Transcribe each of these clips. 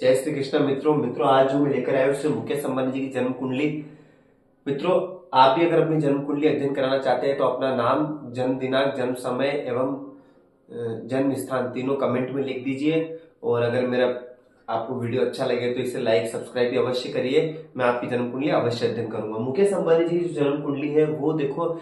जय श्री कृष्ण मित्रों आज जो मैं लेकर आया हूँ उससे मुकेश अंबानी जी की जन्म कुंडली। मित्रों, आप भी अगर अपनी जन्म कुंडली अध्ययन कराना चाहते हैं तो अपना नाम, जन्म दिनांक, जन्म समय एवं जन्म स्थान तीनों कमेंट में लिख दीजिए। और अगर मेरा आपको वीडियो अच्छा लगे तो इसे लाइक सब्सक्राइब भी अवश्य करिए। मैं आपकी जन्म कुंडली अवश्य अध्ययन करूंगा। मुकेश अंबानी जी की जो जन्म कुंडली है वो देखो,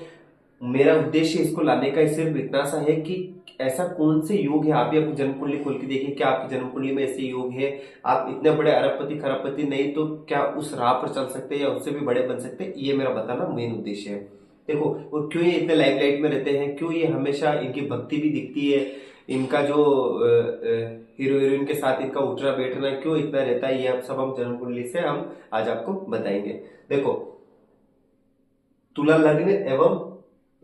मेरा उद्देश्य इसको लाने का सिर्फ इतना सा है कि ऐसा कौन से योग है। आप भी अपनी जन्म कुंडली खोल के देखिए, क्या आपकी जन्म कुंडली में ऐसे योग है। आप इतने बड़े अरबपति खरबपति नहीं तो क्या उस राह पर चल सकते हैं या उससे भी बड़े बन सकते हैं, ये मेरा बताना मेन उद्देश्य है। देखो, और क्यों ये इतने लाइमलाइट में रहते हैं, क्यों ये हमेशा इनकी भक्ति भी दिखती है, इनका जो हीरो हीरोइन के साथ इनका उठना बैठना क्यों इतना रहता है, ये आप सब हम जन्म कुंडली से हम आज आपको बताएंगे। देखो, तुला लग्न एवं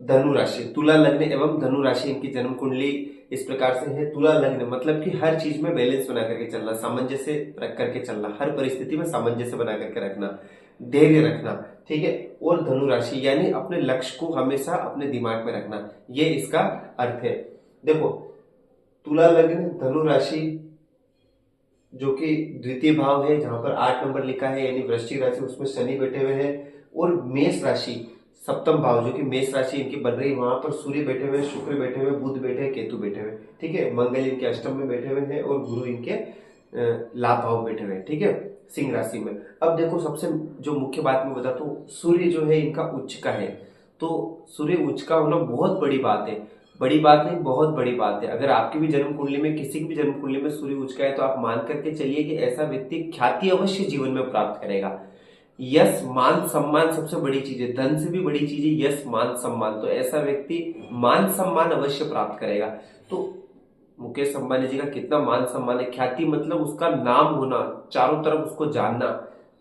धनु राशि, तुला लग्न एवं धनु राशि इनकी जन्म कुंडली इस प्रकार से है। तुला लग्न मतलब कि हर चीज में बैलेंस बना करके चलना, सामंजस्य रख करके चलना, हर परिस्थिति में सामंजस्य बना करके रखना, धैर्य रखना, ठीक है। और धनु राशि यानी अपने लक्ष्य को हमेशा अपने दिमाग में रखना, ये इसका अर्थ है। देखो, तुला लग्न धनु राशि जो कि द्वितीय भाव है, जहां पर 8 नंबर लिखा है यानी वृश्चिक राशि, उसमें शनि बैठे हुए हैं। और मेष राशि सप्तम भाव जो कि मेष राशि इनकी बन रही है, वहां पर सूर्य बैठे हुए, शुक्र बैठे हुए, बुध बैठे हैं, केतु बैठे हुए, ठीक है। मंगल इनके अष्टम में बैठे हुए हैं और गुरु इनके लाभ भाव बैठे हुए हैं, ठीक है, सिंह राशि में। अब देखो, सबसे जो मुख्य बात मैं बताता हूँ, सूर्य जो है इनका उच्च का है। तो सूर्य उच्च का होना बहुत बड़ी बात है, बड़ी बात नहीं, बहुत बड़ी बात है। अगर आपकी भी जन्म कुंडली में, किसी की भी जन्म कुंडली में सूर्य उच्च का है तो आप मान करके चलिए कि ऐसा व्यक्ति ख्याति अवश्य जीवन में प्राप्त करेगा। यश मान सम्मान सबसे बड़ी चीज है, धन से भी बड़ी चीज है यश मान सम्मान। तो ऐसा व्यक्ति मान सम्मान अवश्य प्राप्त करेगा। तो मुकेश अंबानी जी का कितना मान सम्मान है, ख्याति मतलब उसका नाम होना, चारों तरफ उसको जानना।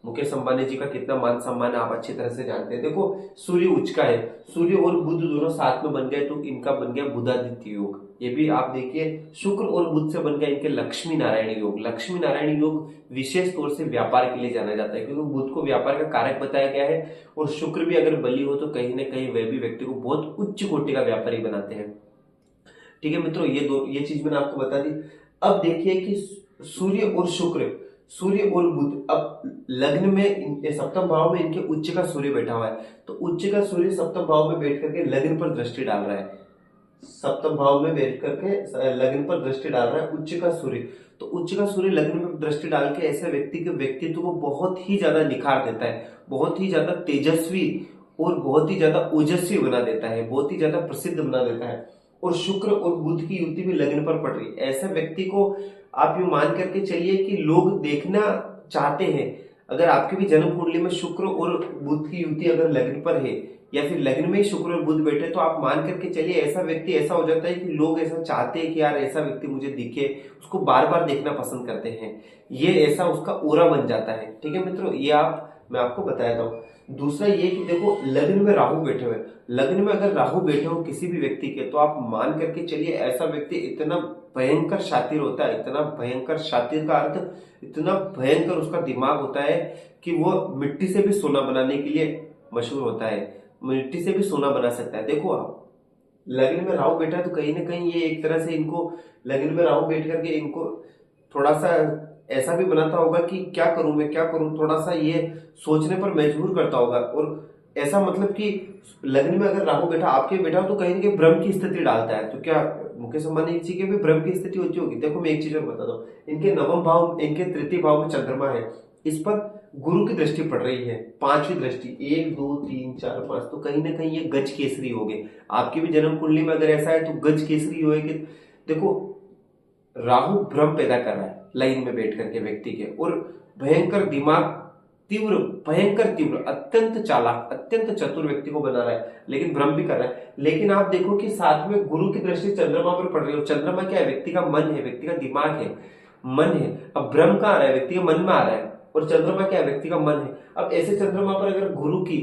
मुकेश अंबानी जी का कितना मान सम्मान है आप अच्छी तरह से जानते हैं। देखो, सूर्य उच्च का है, सूर्य और बुध दोनों साथ में बन गए तो इनका बन गया बुधादित्य योग। ये भी आप देखिए, शुक्र और बुध से बन गया इनके लक्ष्मी नारायण योग। लक्ष्मी नारायण योग विशेष तौर से व्यापार के लिए जाना जाता है, क्योंकि बुध को व्यापार का कारक बताया गया है। और शुक्र भी अगर बली हो तो कहीं ना कहीं वह भी व्यक्ति को बहुत उच्च कोटि का व्यापारी बनाते हैं, ठीक है मित्रों। ये चीज मैंने आपको बता दी। अब देखिए कि सूर्य और शुक्र, सूर्य और बुध, अब लग्न में सप्तम भाव में इनके उच्च का सूर्य बैठा हुआ है। तो उच्च का सूर्य सप्तम भाव में बैठ करके लग्न पर दृष्टि डाल रहा है, सप्तम भाव में बैठ करके लग्न पर दृष्टि डाल रहा है उच्च का सूर्य। तो उच्च का सूर्य लग्न में दृष्टि डाल के ऐसे व्यक्ति के व्यक्तित्व को बहुत ही ज्यादा निखार देता है, बहुत ही ज्यादा तेजस्वी और बहुत ही ज्यादा ओजस्वी बना देता है, बहुत ही ज्यादा प्रसिद्ध बना देता है। और शुक्र और बुध की युति भी लग्न पर पड़ रही है। ऐसे व्यक्ति को आप यूं मान करके चलिए कि लोग देखना चाहते हैं। अगर आपकी भी जन्म कुंडली में शुक्र और बुध की युति अगर लग्न पर है या फिर लग्न में शुक्र और बुध बैठे, तो आप मान करके चलिए ऐसा व्यक्ति ऐसा हो जाता है कि लोग ऐसा चाहते हैं कि यार ऐसा व्यक्ति मुझे दिखे, उसको बार बार देखना पसंद करते हैं। ये ऐसा उसका ओरा बन जाता है, ठीक है मित्रों। ये मैं आपको बताया था। दूसरा ये कि देखो, लग्न में राहु बैठे हुए, लग्न में अगर राहु बैठे हो किसी भी व्यक्ति के, तो आप मान करके चलिए ऐसा व्यक्ति इतना भयंकर शातिर होता है, इतना भयंकर शातिर का अर्थ इतना भयंकर उसका दिमाग होता है कि वो मिट्टी से भी सोना बनाने के लिए मशहूर होता है, मिट्टी से भी सोना बना सकता है। देखो, आप लग्न में राहु बैठा है तो कहीं ना कहीं ये एक तरह से इनको, लग्न में राहु बैठ करके इनको थोड़ा सा ऐसा भी बनाता होगा कि क्या करूं मैं, क्या करूं, थोड़ा सा ये सोचने पर मजबूर करता होगा। और ऐसा मतलब कि लग्न में अगर राहु बैठा, आपके बैठा हो तो कहीं ना कहीं भ्रम की स्थिति डालता है। तो क्या मुकेश अंबानी जी के भी भ्रम की स्थिति होती होगी। देखो, मैं एक चीज और बताता हूँ, इनके नवम भाव, इनके तृतीय भाव में चंद्रमा है, इस पर गुरु की दृष्टि पड़ रही है, पांचवी दृष्टि, 1 2 3 4 5। तो कहीं ना कहीं ये गज केसरी हो गए। आपकी भी जन्म कुंडली में अगर ऐसा है तो गज केसरी होएगी। देखो, राहु भ्रम पैदा कर रहा है लाइन में बैठ करके व्यक्ति के, और भयंकर दिमाग, तीव्र, भयंकर तीव्र, अत्यंत चालाक, अत्यंत चतुर व्यक्ति को बना रहा है, लेकिन भ्रम भी कर रहा है। लेकिन आप देखो कि साथ में गुरु की दृष्टि चंद्रमा पर पड़ रही है। चंद्रमा क्या है? व्यक्ति का मन है, व्यक्ति का दिमाग है, मन है। अब भ्रम कहाँ आ रहा है? व्यक्ति के मन में आ रहा है। और चंद्रमा क्या है? व्यक्ति का मन है। अब ऐसे चंद्रमा पर अगर गुरु की,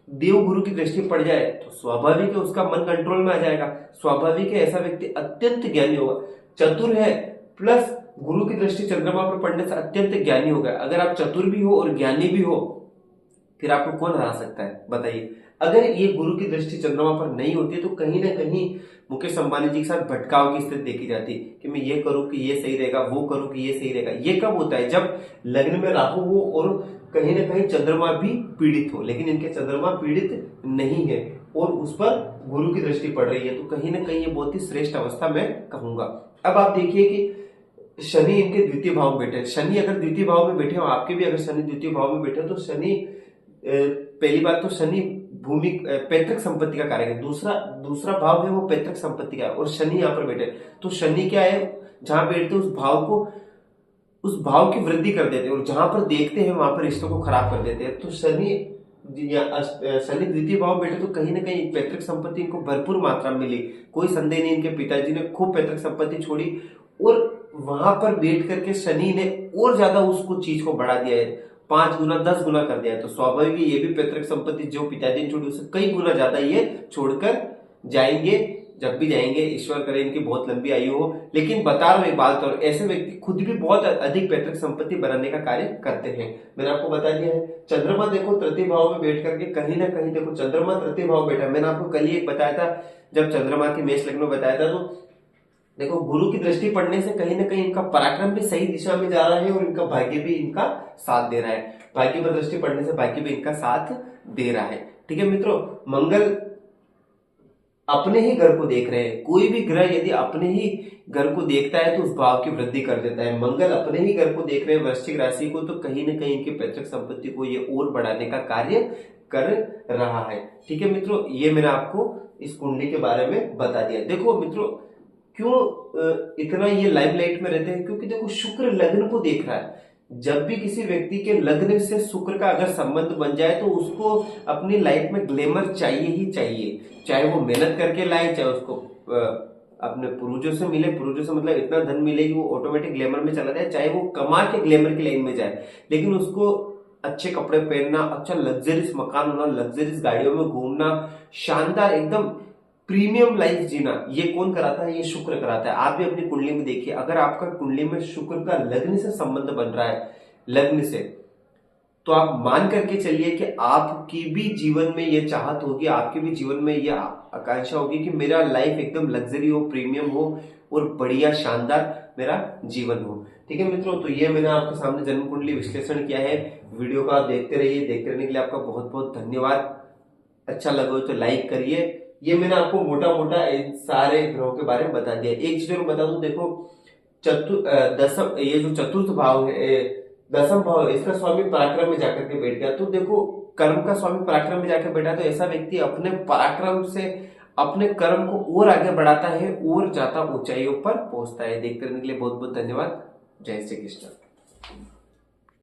देव गुरु की दृष्टि पड़ जाए तो स्वाभाविक है उसका मन कंट्रोल में आ जाएगा। स्वाभाविक है ऐसा व्यक्ति अत्यंत ज्ञानी होगा, चतुर है, प्लस गुरु की दृष्टि चंद्रमा पर पड़ने से अत्यंत ज्ञानी होगा। अगर आप चतुर भी हो और ज्ञानी भी हो, फिर आपको कौन हरा सकता है बताइए। अगर ये गुरु की दृष्टि चंद्रमा पर नहीं होती है तो कहीं ना कहीं मुकेश अंबानी जी के साथ भटकाव की स्थिति देखी जाती है कि मैं ये करूं कि ये सही रहेगा, वो करूं कि ये सही रहेगा। ये कब होता है? जब लग्न में राहु हो और कहीं ना कहीं चंद्रमा भी पीड़ित हो, लेकिन इनके चंद्रमा पीड़ित नहीं है और उस पर गुरु की दृष्टि पड़ रही है, तो कहीं ना कहीं ये बहुत ही श्रेष्ठ अवस्था मैं कहूंगा। अब आप देखिए कि शनि इनके द्वितीय भाव में बैठे। शनि अगर द्वितीय भाव में बैठे हो, आपके भी अगर शनि द्वितीय भाव में बैठे हो, तो शनि पहली बात तो शनि भूमि पैतृक संपत्ति का कारक है। दूसरा भाव है वो पैतृक संपत्ति का है, और शनि यहाँ पर बैठे तो शनि क्या है, जहां बैठते उस भाव की वृद्धि कर देते हैं, और जहां पर देखते हैं वहां पर रिश्तों को खराब कर देते हैं। तो शनि द्वितीय भाव बैठे तो कहीं ना कहीं पैतृक संपत्ति इनको भरपूर मात्रा में मिली। कोई संदेह नहीं, इनके पिताजी ने खूब पैतृक संपत्ति छोड़ी, और वहां पर बैठ करके शनि ने और ज्यादा उसको चीज को बढ़ा दिया है, 5 गुना 10 गुना कर दिया है। तो स्वाभाविक ये भी पैतृक संपत्ति जो पिताजी ने छोड़ी उससे कई गुना ज्यादा ये छोड़कर जाएंगे। जब भी जाएंगे, ईश्वर करे इनकी बहुत लंबी आयु हो। लेकिन बता रहा हूं एक बात, और ऐसे व्यक्ति खुद भी बहुत अधिक पैतृक संपत्ति बनाने का कार्य करते हैं। मैंने आपको बता दिया है। चंद्रमा देखो तृतीय भाव में बैठ करके कहीं ना कहीं देखो चंद्रमा तृतीय भाव बैठा। मैंने आपको कल ही एक बताया था, जब चंद्रमा की मेष लग्न में बताया था, तो देखो गुरु की दृष्टि पड़ने से कहीं ना कहीं इनका पराक्रम भी सही दिशा में जा रहा है और इनका भाग्य भी इनका साथ दे रहा है। भाग्य पर दृष्टि पड़ने से भाग्य भी इनका साथ दे रहा है। ठीक है मित्रों, मंगल अपने ही घर को देख रहे हैं। कोई भी ग्रह यदि अपने ही घर को देखता है तो उस भाव की वृद्धि कर देता है। मंगल अपने ही घर को देख रहे हैं वृश्चिक राशि को, तो कहीं ना कहीं इनकी पैतृक संपत्ति को ये और बढ़ाने का कार्य कर रहा है। ठीक है मित्रों, ये मैंने आपको इस कुंडली के बारे में बता दिया। देखो मित्रों, क्यों इतना ये लाइमलाइट में रहते हैं? क्योंकि देखो शुक्र लग्न को देख रहा है। जब भी किसी व्यक्ति के लग्न से शुक्र का अगर संबंध बन जाए तो उसको अपनी लाइफ में ग्लैमर चाहिए ही चाहिए। चाहे वो मेहनत करके लाए, चाहे उसको अपने पूर्वजों से मिले, पूर्वजों से मतलब इतना धन मिले कि वो ऑटोमेटिक ग्लैमर में चला जाए, चाहे वो कमा के ग्लैमर की लाइन में जाए, लेकिन उसको अच्छे कपड़े पहनना, अच्छा लग्जरियस मकान होना, लग्जरियस गाड़ियों में घूमना, शानदार एकदम प्रीमियम लाइफ जीना, ये कौन कराता है? ये शुक्र कराता है। आप भी अपनी कुंडली में देखिए, अगर आपका कुंडली में शुक्र का लग्न से संबंध बन रहा है, लग्न से, तो आप मान करके चलिए कि आपकी भी जीवन में ये चाहत होगी, आपके भी जीवन में यह आकांक्षा होगी कि मेरा लाइफ एकदम लग्जरी हो, प्रीमियम हो और बढ़िया शानदार मेरा जीवन हो। ठीक है मित्रों, तो ये मैंने आपके सामने जन्म कुंडली विश्लेषण किया है। वीडियो को आप देखते रहिए। देखते रहने के लिए आपका बहुत बहुत धन्यवाद। अच्छा लगा हो तो लाइक करिए। ये मैंने आपको मोटा मोटा इन सारे ग्रहों के बारे में बता दिया। एक चीज मैं बता दूं, देखो ये जो चतुर्थ भाव है, दसम भाव है, इसका स्वामी पराक्रम में जाकर के बैठ गया। तो देखो कर्म का स्वामी पराक्रम में जाकर बैठा, तो ऐसा व्यक्ति अपने पराक्रम से अपने कर्म को और आगे बढ़ाता है और ज्यादा ऊंचाइयों पर पहुंचता है। देखते रहने के लिए बहुत बहुत धन्यवाद। जय श्री कृष्ण।